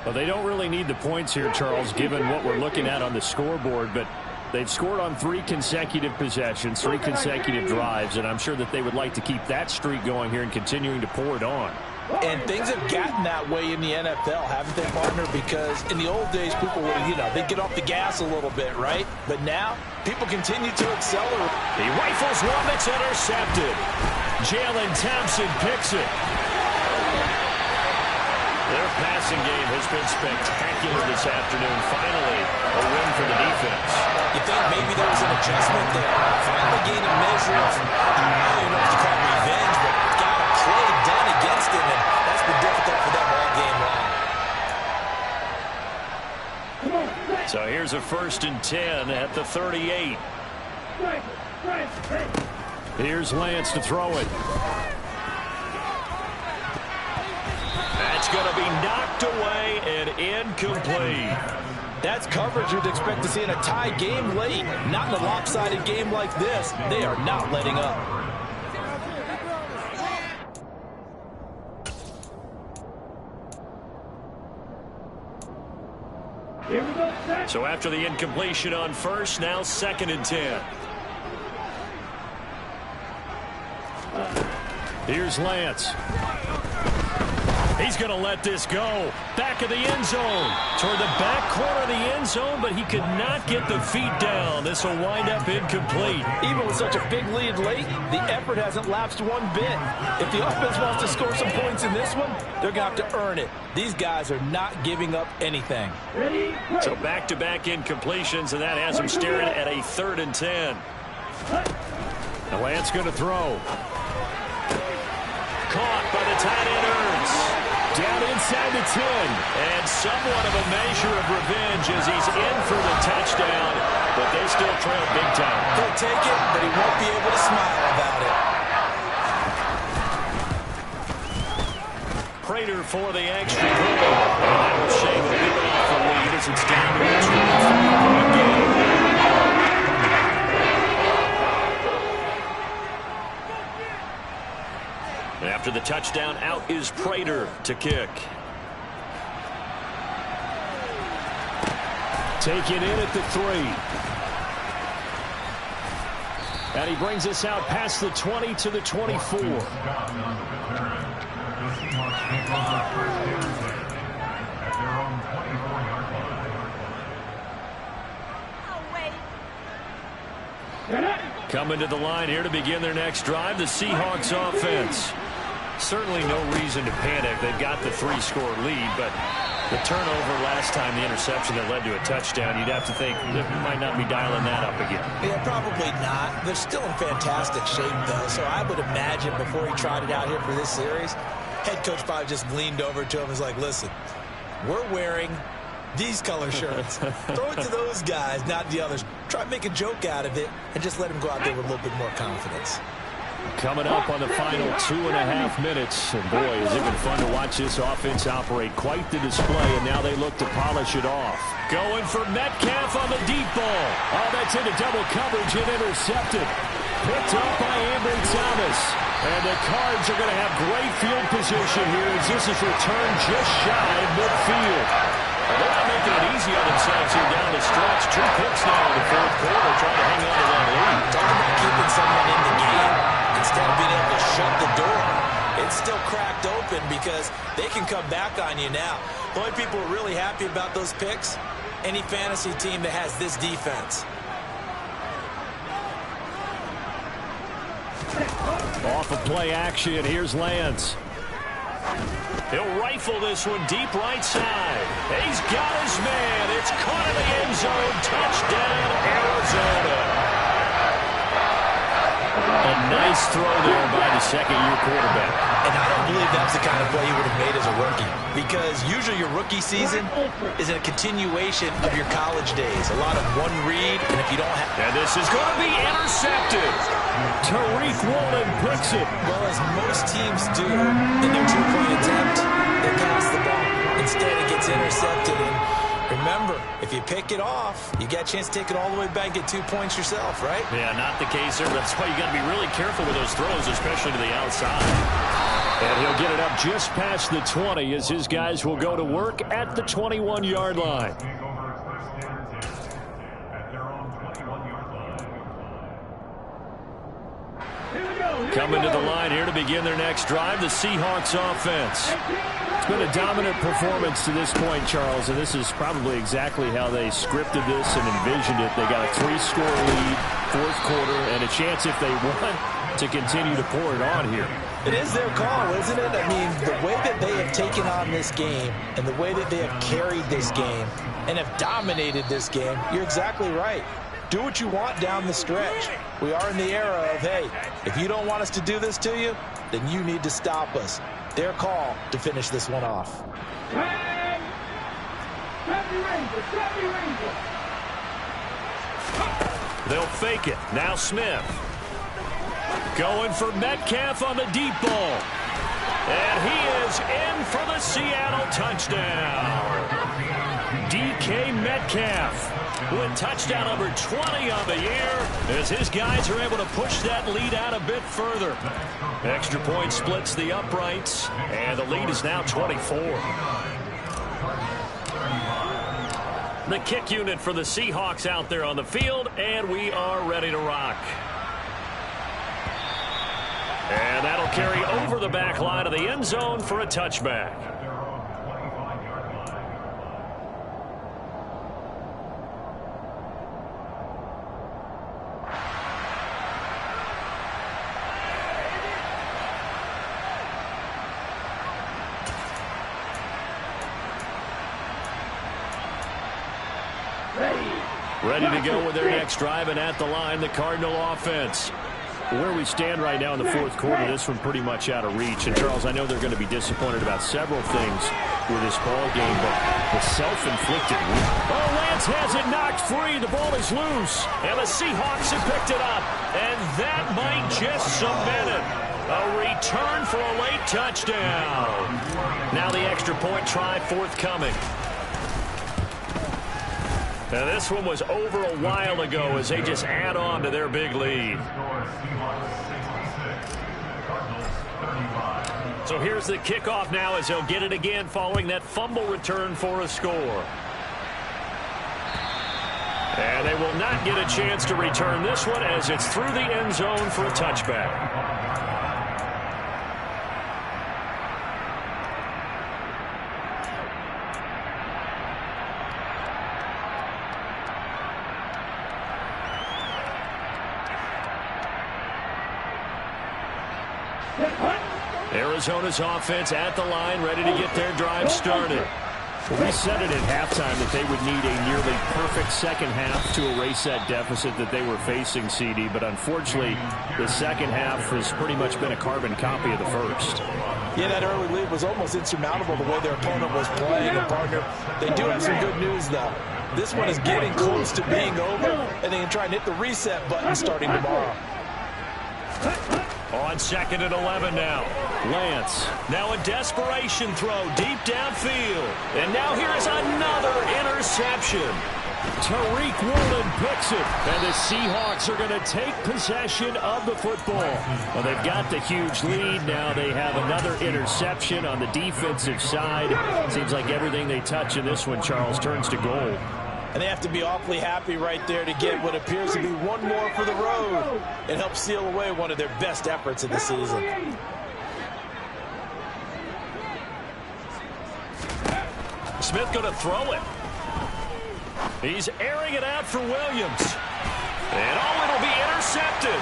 Well, they don't really need the points here, Charles, given what we're looking at on the scoreboard, but they've scored on 3 consecutive possessions, 3 consecutive drives, and I'm sure that they would like to keep that streak going here and continuing to pour it on. And things have gotten that way in the NFL, haven't they, partner? Because in the old days, people would, they'd get off the gas a little bit, right? But now, people continue to accelerate. He rifles one that's intercepted. Jalen Thompson picks it. Their passing game has been spectacular this afternoon. Finally, a win for the defense. You think maybe there was an adjustment there? Finally gained a measure of, I don't know if you call it revenge, but got a play done against him, and that's been difficult for them all game long. So here's a 1st and 10 at the 38. Here's Lance to throw it. That's going to be knocked away and incomplete. That's coverage you'd expect to see in a tie game late. Not in a lopsided game like this. They are not letting up. Here we go, set. So after the incompletion on first, now 2nd and 10. Here's Lance. He's going to let this go. Back of the end zone. Toward the back corner of the end zone, but he could not get the feet down. This will wind up incomplete. Even with such a big lead late, the effort hasn't lapsed one bit. If the offense wants to score some points in this one, they're going to have to earn it. These guys are not giving up anything. Ready, So back-to-back incompletions, and that has him staring at a 3rd and 10. The Lance going to throw. Caught by the tight end Ertz. Down inside the 10. And somewhat of a measure of revenge as he's in for the touchdown, but they still trail big time. He'll take it, but he won't be able to smile about it. Prater for the extra point. And that will shave a bit off the lead as it's down to a 23-point game. After the touchdown, out is Prater to kick. Taken in at the 3. And he brings us out past the 20 to the 24. The Seahawks take over 1st and 10 at their own 24-yard line. Coming to the line here to begin their next drive, the Seahawks offense. Certainly no reason to panic. They've got the 3-score lead, but the turnover last time, the interception that led to a touchdown, you'd have to think they might not be dialing that up again. Yeah, probably not. They're still in fantastic shape, though, so I would imagine before he tried it out here for this series, head coach probably just leaned over to him and was like, listen, we're wearing these color shirts. Throw it to those guys, not the others. Try to make a joke out of it and just let them go out there with a little bit more confidence. Coming up on the final 2.5 minutes. And boy, has it been fun to watch this offense operate. Quite the display, and now they look to polish it off. Going for Metcalf on the deep ball. Oh, that's into double coverage and intercepted. Picked up by Ambry Thomas. And the Cards are going to have great field position here as this is returned just shy of midfield. They're not making it easy on themselves here down the stretch. 2 picks now in the 4th quarter trying to hang on to that lead. Talk about keeping someone in the game instead of being able to shut the door. It's still cracked open because they can come back on you now. The only people who are really happy about those picks, any fantasy team that has this defense. Off of play action, here's Lance. He'll rifle this one deep right side. He's got his man. It's caught in the end zone. Touchdown, Arizona. A nice throw there by the 2nd-year quarterback. And I don't believe that's the kind of play you would have made as a rookie, because usually your rookie season is a continuation of your college days. A lot of one read, and if you don't have... And this is going to be intercepted. Tariq Woolen picks it. Well, as most teams do in their 2-point attempt, they pass the ball. Instead, it gets intercepted. And remember, if you pick it off, you get a chance to take it all the way back and get 2 points yourself, right? Yeah, not the case there. That's why you got to be really careful with those throws, especially to the outside. And he'll get it up just past the 20 as his guys will go to work at the 21-yard line. Take over 1st and 10 at their own 21-yard line. Coming to the line here to begin their next drive, the Seahawks offense. It's been a dominant performance to this point, Charles, and this is probably exactly how they scripted this and envisioned it. They got a 3-score lead, 4th quarter, and a chance if they want to continue to pour it on here. It is their call, isn't it? I mean, the way that they have taken on this game and the way that they have carried this game and have dominated this game, you're exactly right. Do what you want down the stretch. We are in the era of, hey, if you don't want us to do this to you, then you need to stop us. Their call to finish this one off. They'll fake it. Now Smith. Going for Metcalf on the deep ball. And he is in for the Seattle touchdown. DK Metcalf with touchdown number 20 on the year as his guys are able to push that lead out a bit further. Extra point splits the uprights, and the lead is now 24. The kick unit for the Seahawks out there on the field, and we are ready to rock. And that'll carry over the back line of the end zone for a touchback. Ready to go with their next drive, and at the line, the Cardinal offense. Where we stand right now in the fourth quarter, this one pretty much out of reach. And, Charles, I know they're going to be disappointed about several things with this ball game, but the self-inflicted wound. Oh, Lance has it knocked free. The ball is loose. And the Seahawks have picked it up. And that might just cement it. A return for a late touchdown. Now the extra point try forthcoming. Now this one was over a while ago as they just add on to their big lead. So here's the kickoff now as they'll get it again following that fumble return for a score. And they will not get a chance to return this one as it's through the end zone for a touchback. Arizona's offense at the line, ready to get their drive started. Well, we said it at halftime that they would need a nearly perfect second half to erase that deficit that they were facing, CD. But unfortunately, the second half has pretty much been a carbon copy of the first. Yeah, that early lead was almost insurmountable the way their opponent was playing. And, partner, they do have some good news, though. This one is getting close to being over, and they can try and hit the reset button starting tomorrow. On 2nd and 11 now. Lance. Now a desperation throw deep downfield. And now here is another interception. Tariq Woolen picks it. And the Seahawks are going to take possession of the football. Well, they've got the huge lead. Now they have another interception on the defensive side. Seems like everything they touch in this one, Charles, turns to gold. And they have to be awfully happy right there to get what appears to be one more for the road and help seal away one of their best efforts of the season. Smith going to throw it. He's airing it out for Williams. And it'll be intercepted.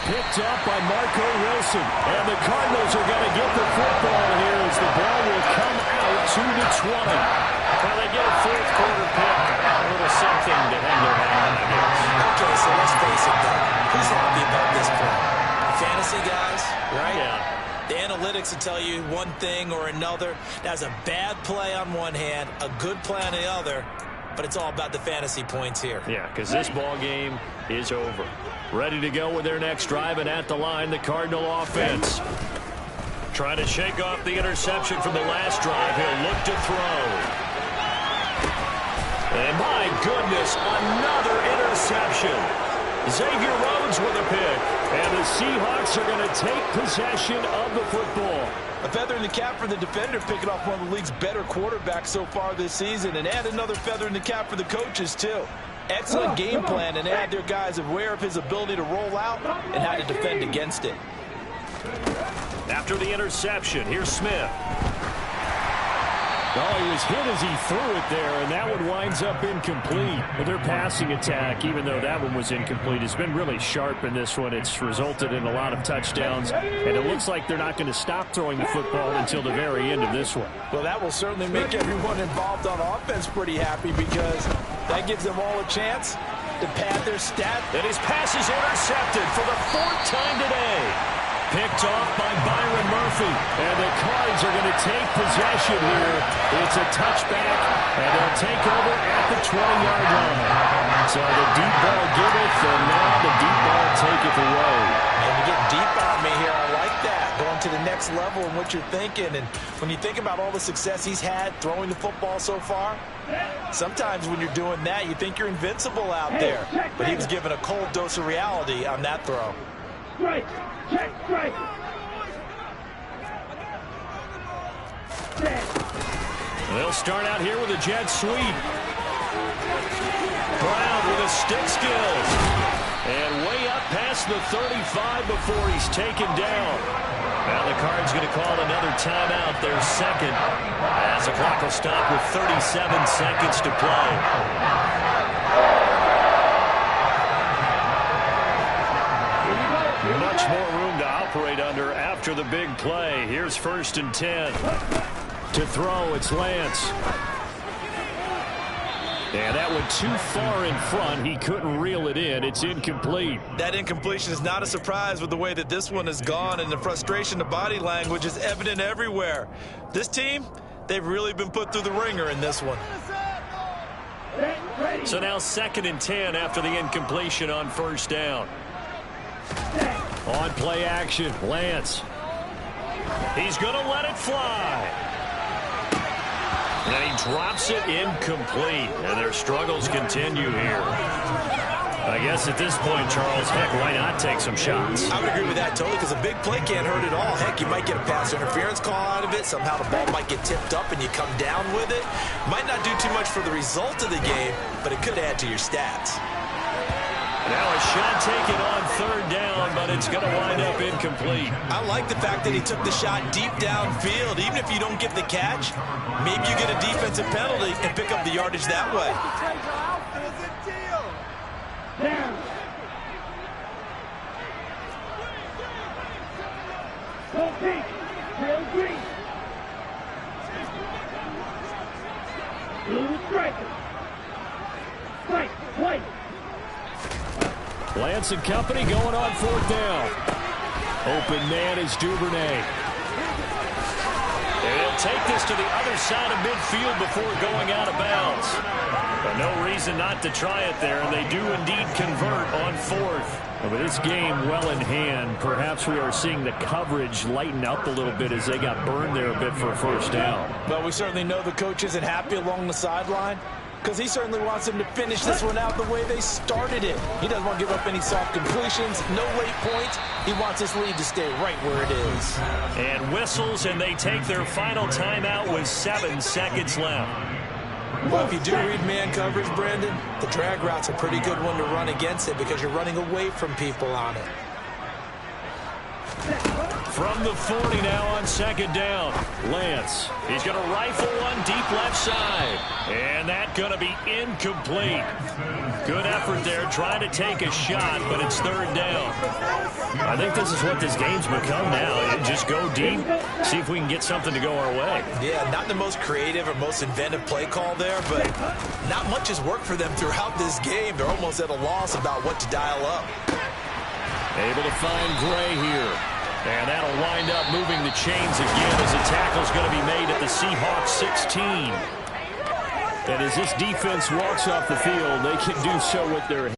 Picked up by Marco Wilson. And the Cardinals are going to get the football here as the ball will come out to the 20. Well, they get a fourth quarter pick. A little something to hang their hat on, I guess. Okay, so let's face it, though. Who's happy about this play? Fantasy guys, right? Yeah. The analytics will tell you one thing or another. That's a bad play on one hand, a good play on the other, but it's all about the fantasy points here. Yeah, because this ball game is over. Ready to go with their next drive, and at the line, the Cardinal offense. Trying to shake off the interception from the last drive. He'll look to throw. And my goodness, another interception. Xavier Rhodes with a pick. And the Seahawks are going to take possession of the football. A feather in the cap for the defender, picking off one of the league's better quarterbacks so far this season. And add another feather in the cap for the coaches, too. Excellent game plan, and had their guys aware of his ability to roll out and how to defend against it. After the interception, here's Smith. Oh, he was hit as he threw it there, and that one winds up incomplete. But their passing attack, even though that one was incomplete, has been really sharp in this one. It's resulted in a lot of touchdowns, and it looks like they're not going to stop throwing the football until the very end of this one. Well, that will certainly make everyone involved on offense pretty happy because that gives them all a chance to pad their stat. And his pass is intercepted for the fourth time today. Picked off by Byron Murphy. And the Cards are going to take possession here. It's a touchback, and they'll take over at the 20-yard line. So the deep ball giveth, and now the deep ball taketh away. And you get deep on me here. I like that. going to the next level in what you're thinking. And when you think about all the success he's had throwing the football so far, sometimes when you're doing that, you think you're invincible out there. But he was given a cold dose of reality on that throw. Strike. Check strike. They'll start out here with a jet sweep. Brown with his stick skills. And way up past the 35 before he's taken down. Now the Cards going to call another timeout, their second, as the clock will stop with 37 seconds to play. Much more room to operate under after the big play. Here's 1st and 10. To throw, it's Lance. And that went too far in front. He couldn't reel it in. It's incomplete. That incompletion is not a surprise with the way that this one has gone, and the frustration, the body language is evident everywhere. This team, they've really been put through the ringer in this one. So now 2nd and 10 after the incompletion on 1st down. On play action, Lance. He's going to let it fly. And he drops it incomplete. And their struggles continue here. I guess at this point, Charles, heck, why not take some shots? I would agree with that totally, because a big play can't hurt at all. Heck, you might get a pass interference call out of it. Somehow the ball might get tipped up and you come down with it. Might not do too much for the result of the game, but it could add to your stats. Now a shot taken on 3rd down, but it's going to wind up incomplete. I like the fact that he took the shot deep downfield. Even if you don't get the catch, maybe you get a defensive penalty and pick up the yardage that way. Down. Go pink. Tail green. Blue striker. Strike. Play. Lance and company going on 4th down. Open man is Duvernay. They'll take this to the other side of midfield before going out of bounds. But no reason not to try it there, and they do indeed convert on 4th. With this game well in hand, perhaps we are seeing the coverage lighten up a little bit as they got burned there a bit for a 1st down. Well, we certainly know the coach isn't happy along the sideline, because he certainly wants them to finish this one out the way they started it. He doesn't want to give up any soft completions, no late points. He wants his lead to stay right where it is. And whistles, and they take their final timeout with 7 seconds left. Well, if you do read man coverage, Brandon, the drag route's a pretty good one to run against it because you're running away from people on it. From the 40 now on 2nd down. Lance. He's going to rifle one deep left side. And that's going to be incomplete. Good effort there trying to take a shot, but it's 3rd down. I think this is what this game's become now. Just go deep, see if we can get something to go our way. Yeah, not the most creative or most inventive play call there, but not much has worked for them throughout this game. They're almost at a loss about what to dial up. Able to find Gray here. And that'll wind up moving the chains again as a tackle's going to be made at the Seahawks 16. And as this defense walks off the field, they can do so with their